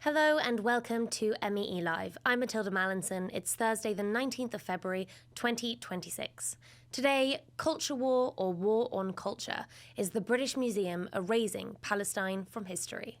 Hello and welcome to MEE Live. I'm Matilda Mallinson. It's Thursday the 19th of February 2026. Today, Culture War or War on Culture is the British Museum erasing Palestine from history.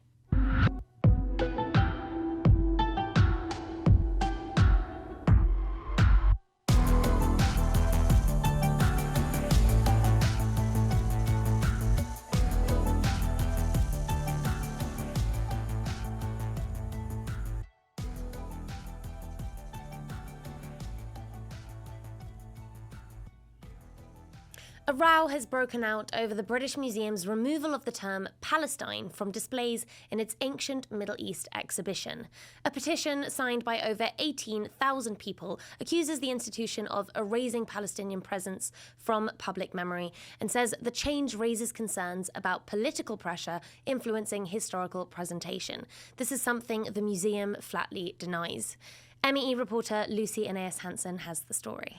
A row has broken out over the British Museum's removal of the term Palestine from displays in its Ancient Middle East exhibition. A petition signed by over 18,000 people accuses the institution of erasing Palestinian presence from public memory and says the change raises concerns about political pressure influencing historical presentation. This is something the museum flatly denies. MEE reporter Lucy Aeneas Hansen has the story.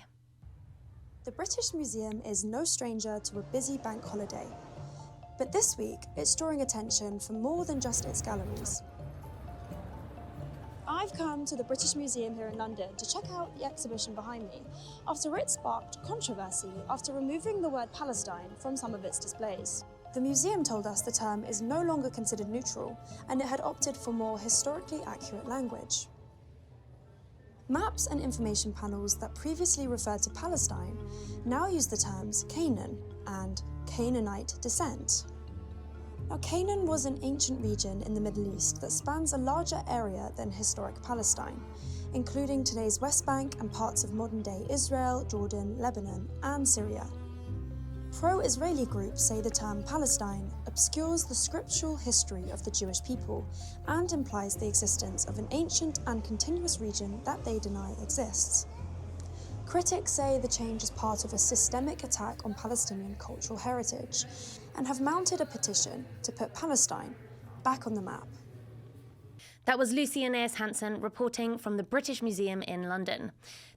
The British Museum is no stranger to a busy bank holiday, but this week it's drawing attention for more than just its galleries. I've come to the British Museum here in London to check out the exhibition behind me after it sparked controversy after removing the word Palestine from some of its displays. The museum told us the term is no longer considered neutral and it had opted for more historically accurate language. Maps and information panels that previously referred to Palestine now use the terms Canaan and Canaanite descent. Now, Canaan was an ancient region in the Middle East that spans a larger area than historic Palestine, including today's West Bank and parts of modern-day Israel, Jordan, Lebanon, and Syria. Pro-Israeli groups say the term Palestine obscures the scriptural history of the Jewish people and implies the existence of an ancient and continuous region that they deny exists. Critics say the change is part of a systemic attack on Palestinian cultural heritage and have mounted a petition to put Palestine back on the map. That was Lucy Aeneas Hansen reporting from the British Museum in London.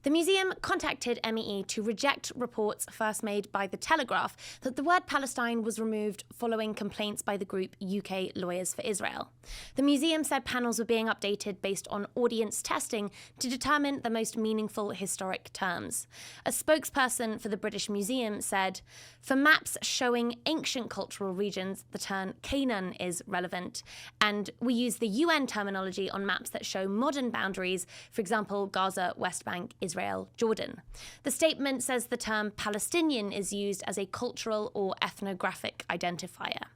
The museum contacted MEE to reject reports first made by the Telegraph that the word Palestine was removed following complaints by the group UK Lawyers for Israel. The museum said panels were being updated based on audience testing to determine the most meaningful historic terms. A spokesperson for the British Museum said, "For maps showing ancient cultural regions, the term Canaan is relevant, and we use the UN terminology on maps that show modern boundaries, for example, Gaza, West Bank, Israel, Jordan." The statement says the term Palestinian is used as a cultural or ethnographic identifier.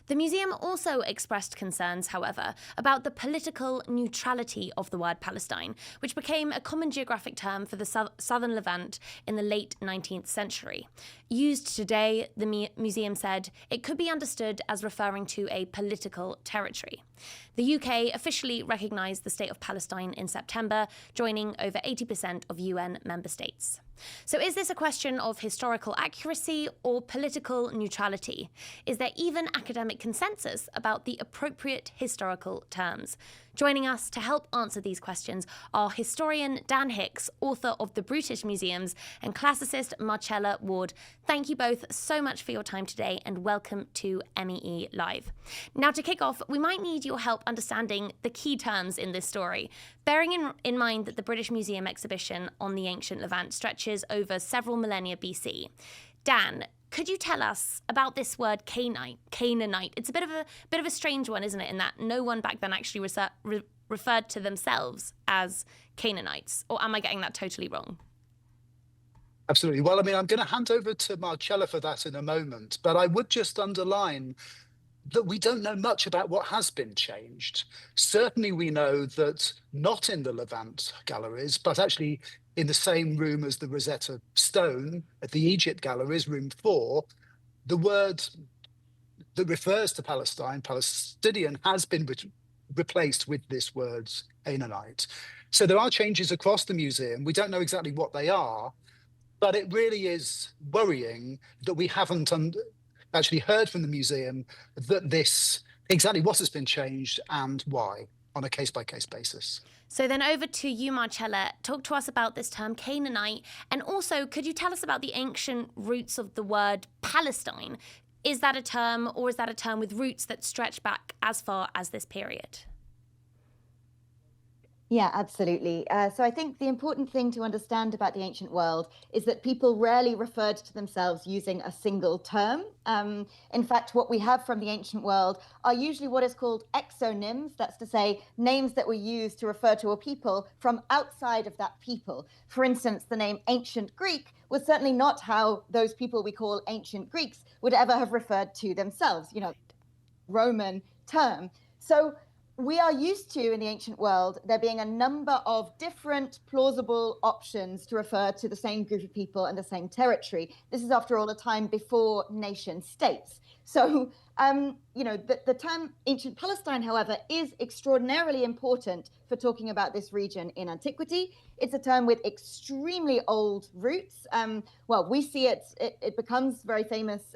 The museum also expressed concerns, however, about the political neutrality of the word Palestine, which became a common geographic term for the southern Levant in the late 19th century. Used today, the museum said, it could be understood as referring to a political territory. The UK officially recognised the state of Palestine in September, joining over 80% of UN member states. So is this a question of historical accuracy or political neutrality? Is there even academic consensus about the appropriate historical terms? Joining us to help answer these questions are historian Dan Hicks, author of The British Museums, and classicist Marcella Ward. Thank you both so much for your time today and welcome to MEE Live. Now, to kick off, we might need your help understanding the key terms in this story. Bearing in mind that the British Museum exhibition on the ancient Levant stretches over several millennia BC. Dan, could you tell us about this word Canaanite? It's a bit of a strange one, isn't it, in that no one back then actually referred to themselves as Canaanites. Or am I getting that totally wrong? Absolutely. Well, I'm going to hand over to Marcella for that in a moment, but I would just underline that we don't know much about what has been changed. Certainly we know that not in the Levant galleries, but actually in the same room as the Rosetta Stone at the Egypt galleries, room 4, the word that refers to Palestine, Palestinian, has been replaced with this word Canaanite. So there are changes across the museum. We don't know exactly what they are, but it really is worrying that we haven't actually heard from the museum that this exactly what has been changed and why on a case-by-case basis. So then over to you, Marcella. Talk to us about this term Canaanite, and also could you tell us about the ancient roots of the word Palestine? Is that a term, or is that a term with roots that stretch back as far as this period? Yeah, absolutely. So I think the important thing to understand about the ancient world is that people rarely referred to themselves using a single term. In fact, what we have from the ancient world are usually what is called exonyms. That's to say, names that were used to refer to a people from outside of that people. For instance, the name ancient Greek was certainly not how those people we call ancient Greeks would ever have referred to themselves, Roman term. So we are used to, in the ancient world, there being a number of different plausible options to refer to the same group of people and the same territory. This is, after all, a time before nation states. So, the term ancient Palestine, however, is extraordinarily important for talking about this region in antiquity. It's a term with extremely old roots. We see it becomes very famous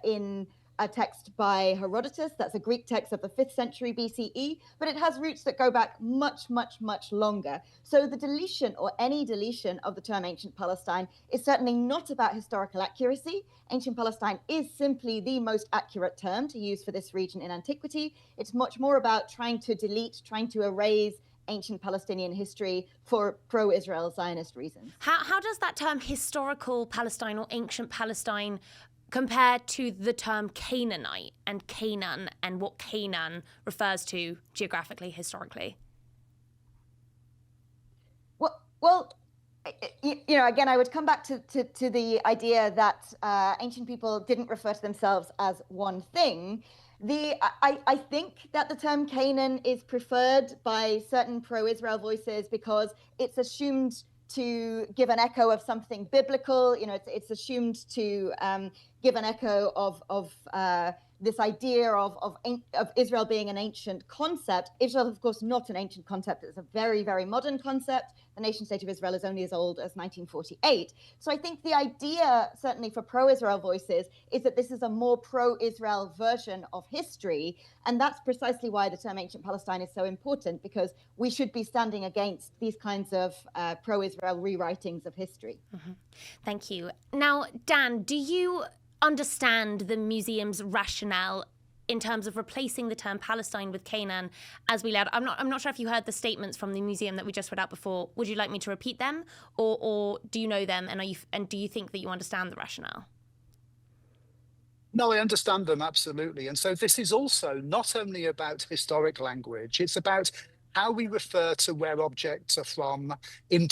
in a text by Herodotus. That's a Greek text of the 5th century BCE, but it has roots that go back much, much, much longer. So the deletion, or any deletion, of the term ancient Palestine is certainly not about historical accuracy. Ancient Palestine is simply the most accurate term to use for this region in antiquity. It's much more about trying to erase ancient Palestinian history for pro-Israel Zionist reasons. How does that term historical Palestine or ancient Palestine compared to the term Canaanite and Canaan and what Canaan refers to geographically, historically? Again, I would come back to the idea that ancient people didn't refer to themselves as one thing. I think that the term Canaan is preferred by certain pro-Israel voices because it's assumed to give an echo of something biblical. It's assumed to give an echo of this idea of Israel being an ancient concept. Israel, of course, not an ancient concept. It's a very, very modern concept. The nation state of Israel is only as old as 1948. So I think the idea, certainly for pro-Israel voices, is that this is a more pro-Israel version of history. And that's precisely why the term ancient Palestine is so important, because we should be standing against these kinds of pro-Israel rewritings of history. Mm-hmm. Thank you. Now, Dan, do you understand the museum's rationale in terms of replacing the term Palestine with Canaan as we led? I'm not sure if you heard the statements from the museum that we just read out before. Would you like me to repeat them, or do you know them, and do you think that you understand the rationale? No, I understand them, absolutely. And so this is also not only about historic language, it's about how we refer to where objects are from in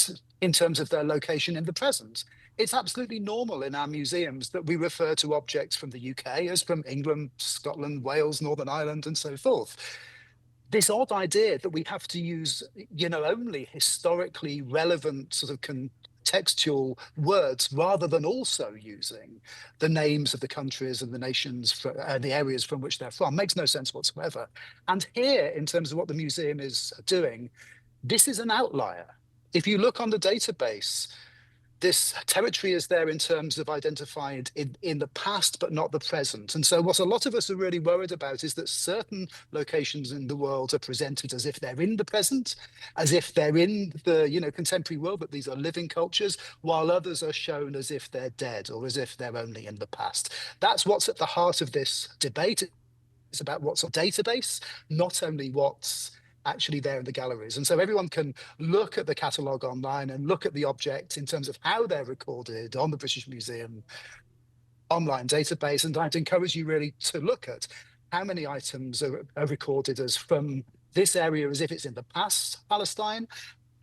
terms of their location in the present. It's absolutely normal in our museums that we refer to objects from the UK as from England, Scotland, Wales, Northern Ireland, and so forth. This odd idea that we have to use, only historically relevant sort of contextual words rather than also using the names of the countries and the nations, the areas from which they're from, makes no sense whatsoever. And here, in terms of what the museum is doing, this is an outlier. If you look on the database, this territory is there in terms of identified in the past, but not the present. And so what a lot of us are really worried about is that certain locations in the world are presented as if they're in the present, as if they're in the contemporary world, but these are living cultures, while others are shown as if they're dead or as if they're only in the past. That's what's at the heart of this debate. It's about what's on database, not only what's actually there in the galleries. And so everyone can look at the catalogue online and look at the objects in terms of how they're recorded on the British Museum online database. And I'd encourage you really to look at how many items are recorded as from this area as if it's in the past Palestine,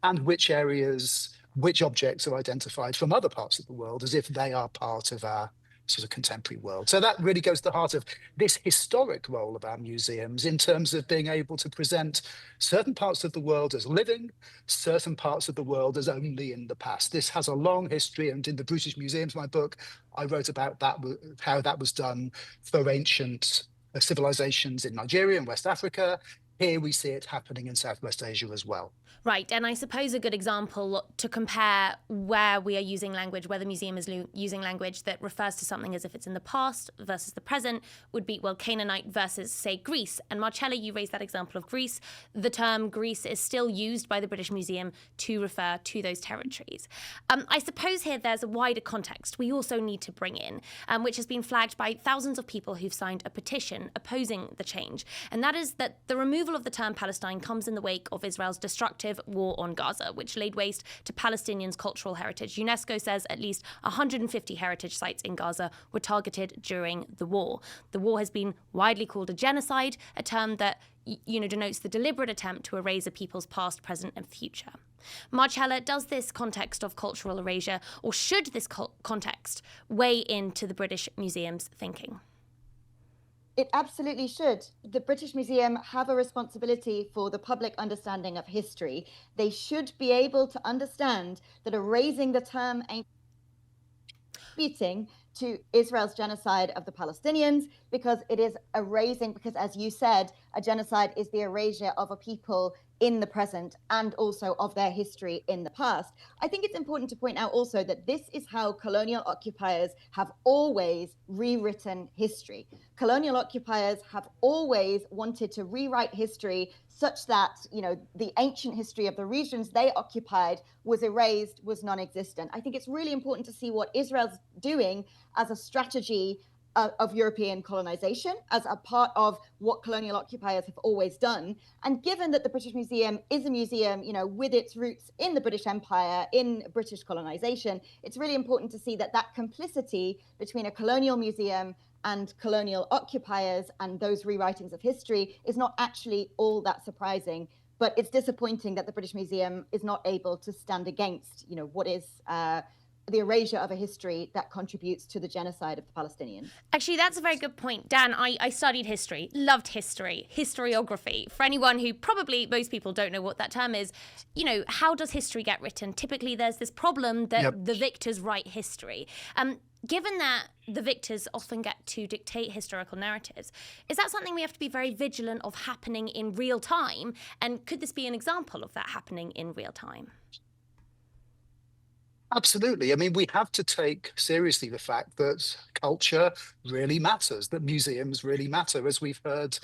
and which objects are identified from other parts of the world as if they are part of our sort of contemporary world. So that really goes to the heart of this historic role of our museums in terms of being able to present certain parts of the world as living, certain parts of the world as only in the past. This has a long history, and in the British Museums, my book, I wrote about that, how that was done for ancient civilizations in Nigeria and West Africa. Here we see it happening in Southwest Asia as well. Right, and I suppose a good example to compare where we are using language, where the museum is using language that refers to something as if it's in the past versus the present, would be, Canaanite versus, say, Greece. And Marcella, you raised that example of Greece. The term Greece is still used by the British Museum to refer to those territories. I suppose here there's a wider context we also need to bring in, which has been flagged by thousands of people who've signed a petition opposing the change. And that is that the removal removal of the term Palestine comes in the wake of Israel's destructive war on Gaza, which laid waste to Palestinians' cultural heritage. UNESCO says at least 150 heritage sites in Gaza were targeted during the war. The war has been widely called a genocide, a term that denotes the deliberate attempt to erase a people's past, present and future. Marcella, does this context of cultural erasure, or should this context weigh into the British Museum's thinking? It absolutely should. The British Museum have a responsibility for the public understanding of history. They should be able to understand that erasing the term ain't contributing to Israel's genocide of the Palestinians, because it is erasing, because as you said, a genocide is the erasure of a people in the present and also of their history in the past. I think it's important to point out also that this is how colonial occupiers have always rewritten history. Colonial occupiers have always wanted to rewrite history such that, the ancient history of the regions they occupied was erased, was non-existent. I think it's really important to see what Israel's doing as a strategy of European colonization, as a part of what colonial occupiers have always done. And given that the British Museum is a museum, with its roots in the British Empire, in British colonization, it's really important to see that complicity between a colonial museum and colonial occupiers and those rewritings of history is not actually all that surprising. But it's disappointing that the British Museum is not able to stand against, what is the erasure of a history that contributes to the genocide of the Palestinians. Actually, that's a very good point. Dan, I studied history, loved history, historiography. For anyone who probably, most people don't know what that term is, how does history get written? Typically, there's this problem that the victors write history. Given that the victors often get to dictate historical narratives, is that something we have to be very vigilant of happening in real time? And could this be an example of that happening in real time? Absolutely. I mean, we have to take seriously the fact that culture really matters, that museums really matter, as we've heard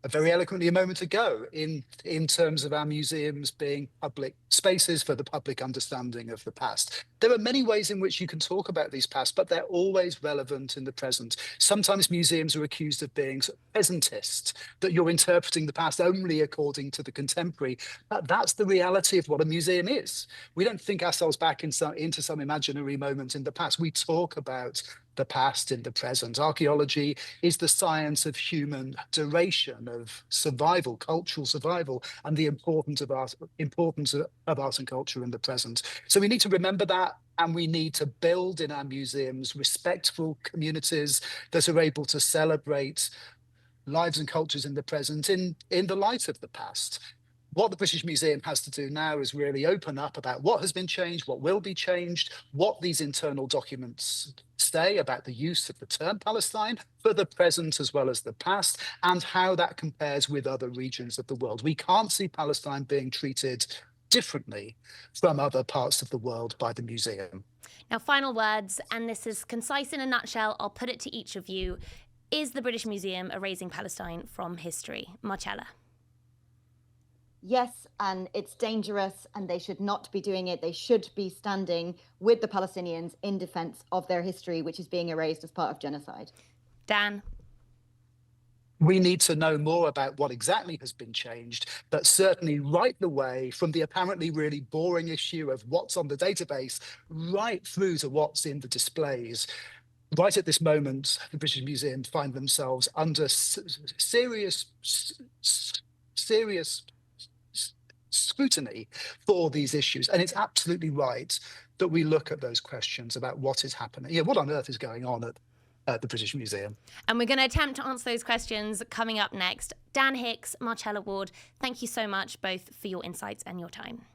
very eloquently a moment ago, in terms of our museums being public spaces for the public understanding of the past. There are many ways in which you can talk about these past, but they're always relevant in the present. Sometimes museums are accused of being presentist, that you're interpreting the past only according to the contemporary. But that's the reality of what a museum is. We don't think ourselves back into some imaginary moment in the past. We talk about the past in the present. Archaeology is the science of human duration, of survival, cultural survival, and the importance of art and culture in the present. So we need to remember that, and we need to build in our museums respectful communities that are able to celebrate lives and cultures in the present in the light of the past. What the British Museum has to do now is really open up about what has been changed, what will be changed, what these internal documents say about the use of the term Palestine for the present as well as the past, and how that compares with other regions of the world. We can't see Palestine being treated differently from other parts of the world by the museum. Now, final words, and this is concise in a nutshell. I'll put it to each of you. Is the British Museum erasing Palestine from history? Marcella. Yes, and it's dangerous, and they should not be doing it. They should be standing with the Palestinians in defense of their history, which is being erased as part of genocide. Dan. We need to know more about what exactly has been changed, but certainly right the way from the apparently really boring issue of what's on the database right through to what's in the displays. Right at this moment, the British Museum find themselves under serious scrutiny for these issues. And it's absolutely right that we look at those questions about what is happening. Yeah, what on earth is going on at the British Museum? And we're going to attempt to answer those questions coming up next. Dan Hicks, Marcella Ward, thank you so much both for your insights and your time.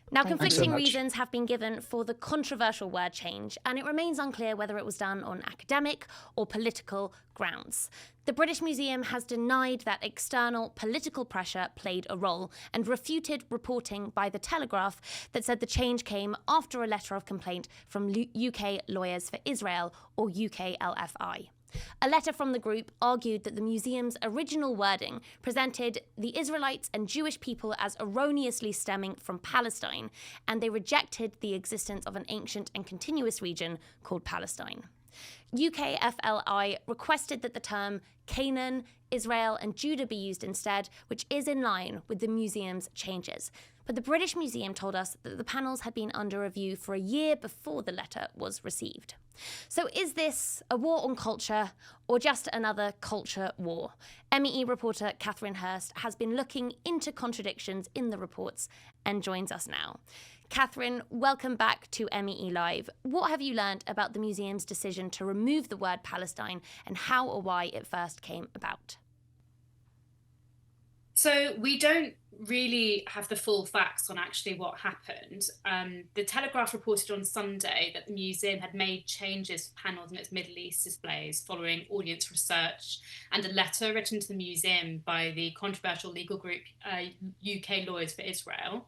Now, conflicting reasons have been given for the controversial word change, and it remains unclear whether it was done on academic or political grounds. The British Museum has denied that external political pressure played a role and refuted reporting by the Telegraph that said the change came after a letter of complaint from UK Lawyers for Israel, or UKLFI. A letter from the group argued that the museum's original wording presented the Israelites and Jewish people as erroneously stemming from Palestine, and they rejected the existence of an ancient and continuous region called Palestine. UKFLI requested that the term Canaan, Israel and Judah be used instead, which is in line with the museum's changes. But the British Museum told us that the panels had been under review for a year before the letter was received. So is this a war on culture or just another culture war? MEE reporter Catherine Hurst has been looking into contradictions in the reports and joins us now. Catherine, welcome back to MEE Live. What have you learned about the museum's decision to remove the word Palestine and how or why it first came about? So we don't really have the full facts on actually what happened. The Telegraph reported on Sunday that the museum had made changes for panels in its Middle East displays following audience research and a letter written to the museum by the controversial legal group UK Lawyers for Israel.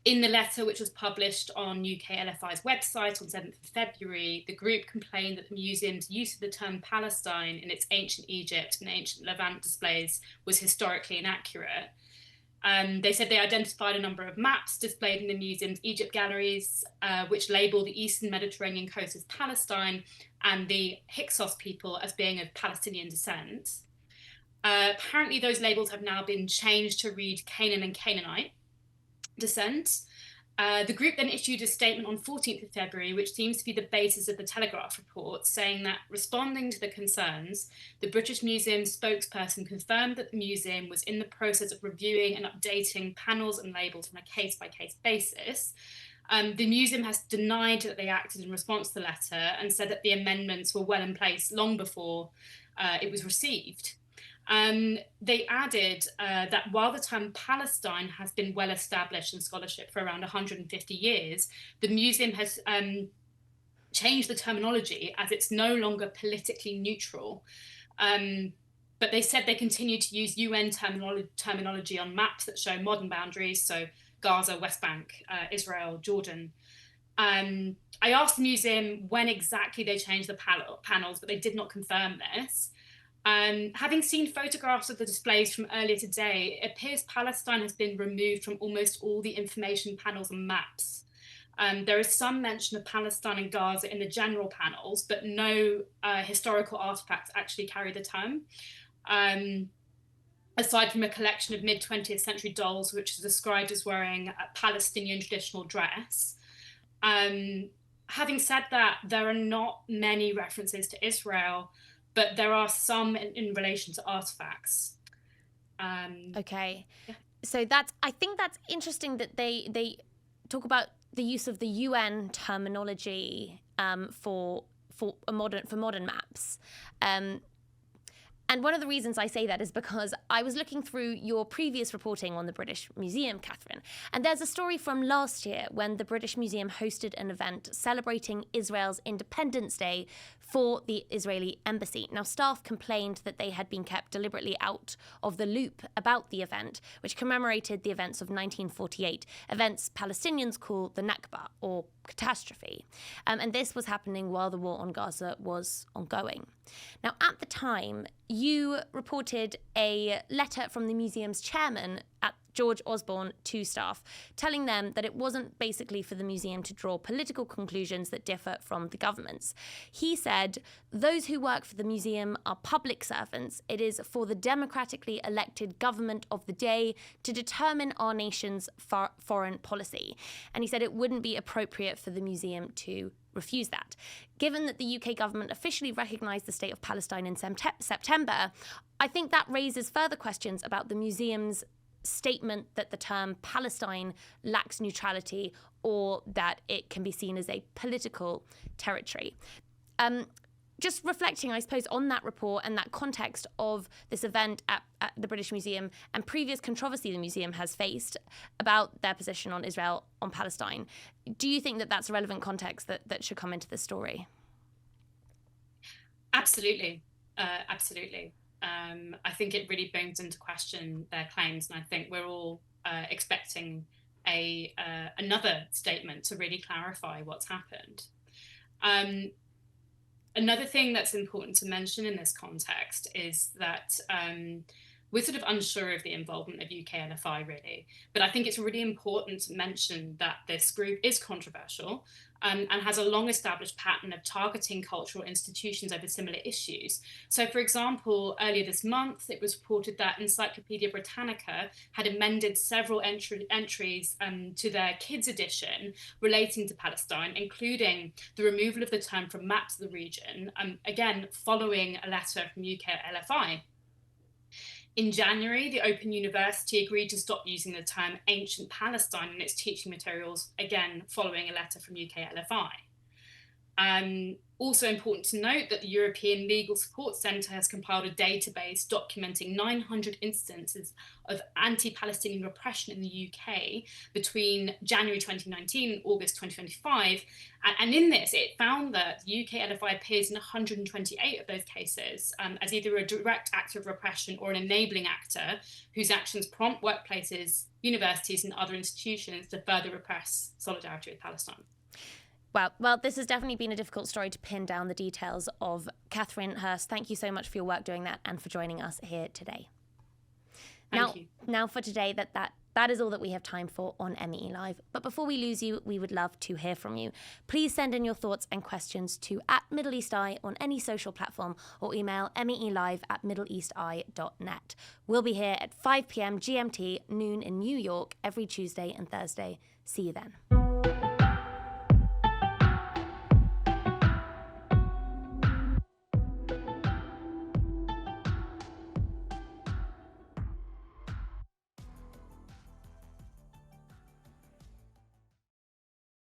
In the letter, which was published on UK LFI's website on 7th of February, the group complained that the museum's use of the term Palestine in its ancient Egypt and ancient Levant displays was historically inaccurate. They said they identified a number of maps displayed in the museum's Egypt galleries, which label the eastern Mediterranean coast as Palestine and the Hyksos people as being of Palestinian descent. Apparently, those labels have now been changed to read Canaan and Canaanite descent. The group then issued a statement on 14th of February, which seems to be the basis of the Telegraph report, saying that responding to the concerns, the British Museum spokesperson confirmed that the museum was in the process of reviewing and updating panels and labels on a case-by-case basis. The museum has denied that they acted in response to the letter and said that the amendments were well in place long before it was received. They added that while the term Palestine has been well established in scholarship for around 150 years, the museum has changed the terminology as it's no longer politically neutral. But they said they continue to use UN terminology on maps that show modern boundaries, so Gaza, West Bank, Israel, Jordan. I asked the museum when exactly they changed the panels, but they did not confirm this. Having seen photographs of the displays from earlier today, it appears Palestine has been removed from almost all the information panels and maps. There is some mention of Palestine and Gaza in the general panels, but no historical artifacts actually carry the term. Aside from a collection of mid-20th century dolls, which is described as wearing a Palestinian traditional dress. Having said that, there are not many references to Israel, but there are some in relation to artifacts. Okay. Yeah. So I think that's interesting that they talk about the use of the UN terminology for modern maps. And one of the reasons I say that is because I was looking through your previous reporting on the British Museum, Catherine, and there's a story from last year when the British Museum hosted an event celebrating Israel's Independence Day for the Israeli embassy. Now, staff complained that they had been kept deliberately out of the loop about the event, which commemorated the events of 1948, events Palestinians call the Nakba, or catastrophe. And this was happening while the war on Gaza was ongoing. Now, at the time, you reported a letter from the museum's chairman at George Osborne to staff, telling them that it wasn't basically for the museum to draw political conclusions that differ from the government's. He said, those who work for the museum are public servants. It is for the democratically elected government of the day to determine our nation's foreign policy. And he said it wouldn't be appropriate for the museum to refuse that. Given that the UK government officially recognised the state of Palestine in September, I think that raises further questions about the museum's statement that the term Palestine lacks neutrality or that it can be seen as a political territory. Just reflecting, I suppose, on that report and that context of this event at the British Museum and previous controversy the museum has faced about their position on Israel, on Palestine, do you think that that's a relevant context that should come into the story? Absolutely. Absolutely. I think it really brings into question their claims, and I think we're all expecting another statement to really clarify what's happened. Another thing that's important to mention in this context is that we're sort of unsure of the involvement of UK LFI, really. But I think it's really important to mention that this group is controversial and has a long-established pattern of targeting cultural institutions over similar issues. So, for example, earlier this month, it was reported that Encyclopaedia Britannica had amended several entries to their kids edition relating to Palestine, including the removal of the term from maps of the region, again, following a letter from UK LFI. In January, the Open University agreed to stop using the term ancient Palestine in its teaching materials, again, following a letter from UK LFI. Also important to note that the European Legal Support Centre has compiled a database documenting 900 instances of anti-Palestinian repression in the UK between January 2019 and August 2025. And in this, it found that UK LFI appears in 128 of those cases as either a direct actor of repression or an enabling actor whose actions prompt workplaces, universities, and other institutions to further repress solidarity with Palestine. Wow. Well, this has definitely been a difficult story to pin down the details of. Catherine Hurst, thank you so much for your work doing that and for joining us here today. Thank you. Now for today, that is all that we have time for on MEE Live. But before we lose you, we would love to hear from you. Please send in your thoughts and questions to @MiddleEastEye on any social platform or email meelive@middleeasteye.net. We'll be here at 5 p.m. GMT, noon in New York, every Tuesday and Thursday. See you then.